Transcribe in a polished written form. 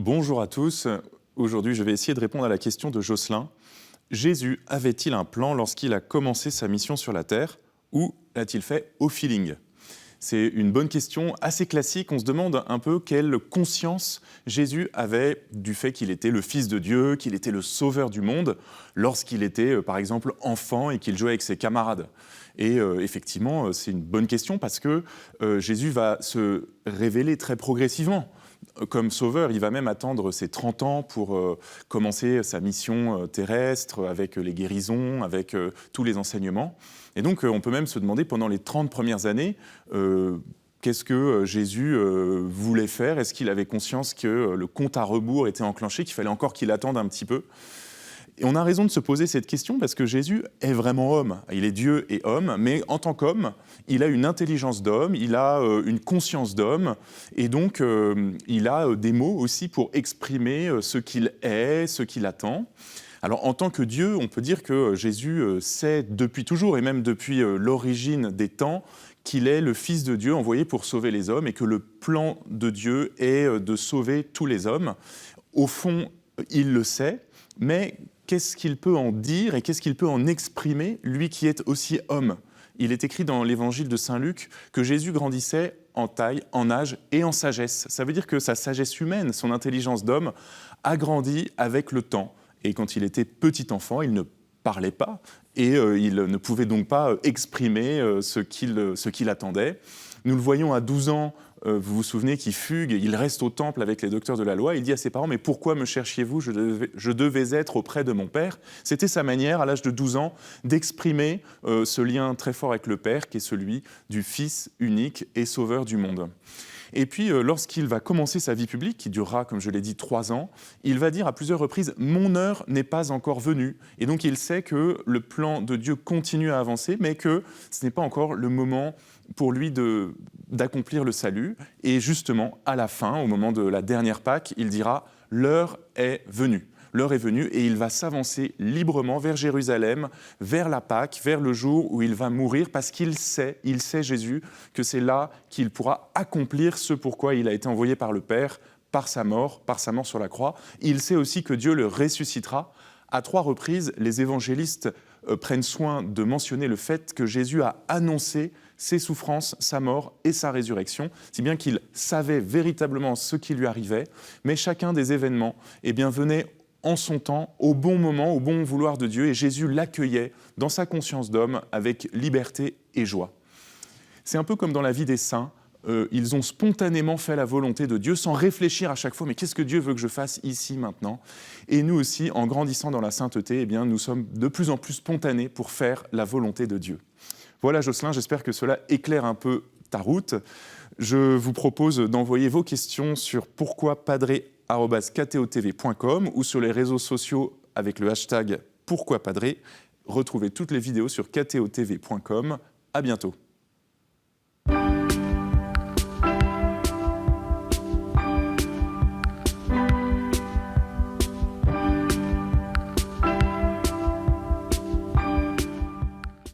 Bonjour à tous. Aujourd'hui, je vais essayer de répondre à la question de Jocelyn. Jésus avait-il un plan lorsqu'il a commencé sa mission sur la terre ou l'a-t-il fait au feeling? C'est une bonne question, assez classique. On se demande un peu quelle conscience Jésus avait du fait qu'il était le Fils de Dieu, qu'il était le Sauveur du monde, lorsqu'il était, par exemple, enfant et qu'il jouait avec ses camarades. Et effectivement, c'est une bonne question parce que Jésus va se révéler très progressivement. Comme sauveur, il va même attendre ses 30 ans pour commencer sa mission terrestre, avec les guérisons, avec tous les enseignements. Et donc, on peut même se demander, pendant les 30 premières années, qu'est-ce que Jésus voulait faire? Est-ce qu'il avait conscience que le compte à rebours était enclenché, qu'il fallait encore qu'il attende un petit peu? Et on a raison de se poser cette question parce que Jésus est vraiment homme. Il est Dieu et homme, mais en tant qu'homme, il a une intelligence d'homme, il a une conscience d'homme, et donc il a des mots aussi pour exprimer ce qu'il est, ce qu'il attend. Alors en tant que Dieu, on peut dire que Jésus sait depuis toujours, et même depuis l'origine des temps, qu'il est le Fils de Dieu envoyé pour sauver les hommes, et que le plan de Dieu est de sauver tous les hommes. Au fond, il le sait, mais qu'est-ce qu'il peut en dire et qu'est-ce qu'il peut en exprimer, lui qui est aussi homme? Il est écrit dans l'évangile de Saint Luc que Jésus grandissait en taille, en âge et en sagesse. Ça veut dire que sa sagesse humaine, son intelligence d'homme, a grandi avec le temps. Et quand il était petit enfant, il ne parlait pas et il ne pouvait donc pas exprimer ce qu'il attendait. Nous le voyons à 12 ans, vous vous souvenez, qu'il fugue, il reste au temple avec les docteurs de la loi, il dit à ses parents « Mais pourquoi me cherchiez-vous? Je devais être auprès de mon Père ». C'était sa manière, à l'âge de 12 ans, d'exprimer ce lien très fort avec le Père, qui est celui du Fils unique et sauveur du monde. Et puis, lorsqu'il va commencer sa vie publique, qui durera, comme je l'ai dit, 3 ans, il va dire à plusieurs reprises « Mon heure n'est pas encore venue ». Et donc, il sait que le plan de Dieu continue à avancer, mais que ce n'est pas encore le moment pour lui d'accomplir le salut. Et justement, à la fin, au moment de la dernière Pâque, il dira « L'heure est venue ». L'heure est venue et il va s'avancer librement vers Jérusalem, vers la Pâque, vers le jour où il va mourir, parce qu'il sait Jésus, que c'est là qu'il pourra accomplir ce pourquoi il a été envoyé par le Père, par sa mort sur la croix. Il sait aussi que Dieu le ressuscitera. À 3 reprises, les évangélistes prennent soin de mentionner le fait que Jésus a annoncé ses souffrances, sa mort et sa résurrection, si bien qu'il savait véritablement ce qui lui arrivait, mais chacun des événements venait en son temps, au bon moment, au bon vouloir de Dieu, et Jésus l'accueillait dans sa conscience d'homme avec liberté et joie. C'est un peu comme dans la vie des saints, ils ont spontanément fait la volonté de Dieu sans réfléchir à chaque fois « mais qu'est-ce que Dieu veut que je fasse ici, maintenant ?» Et nous aussi, en grandissant dans la sainteté, nous sommes de plus en plus spontanés pour faire la volonté de Dieu. Voilà Jocelyn, j'espère que cela éclaire un peu ta route. Je vous propose d'envoyer vos questions sur pourquoipadré@ktotv.com ou sur les réseaux sociaux avec le hashtag pourquoipadré. Retrouvez toutes les vidéos sur ktotv.com. À bientôt.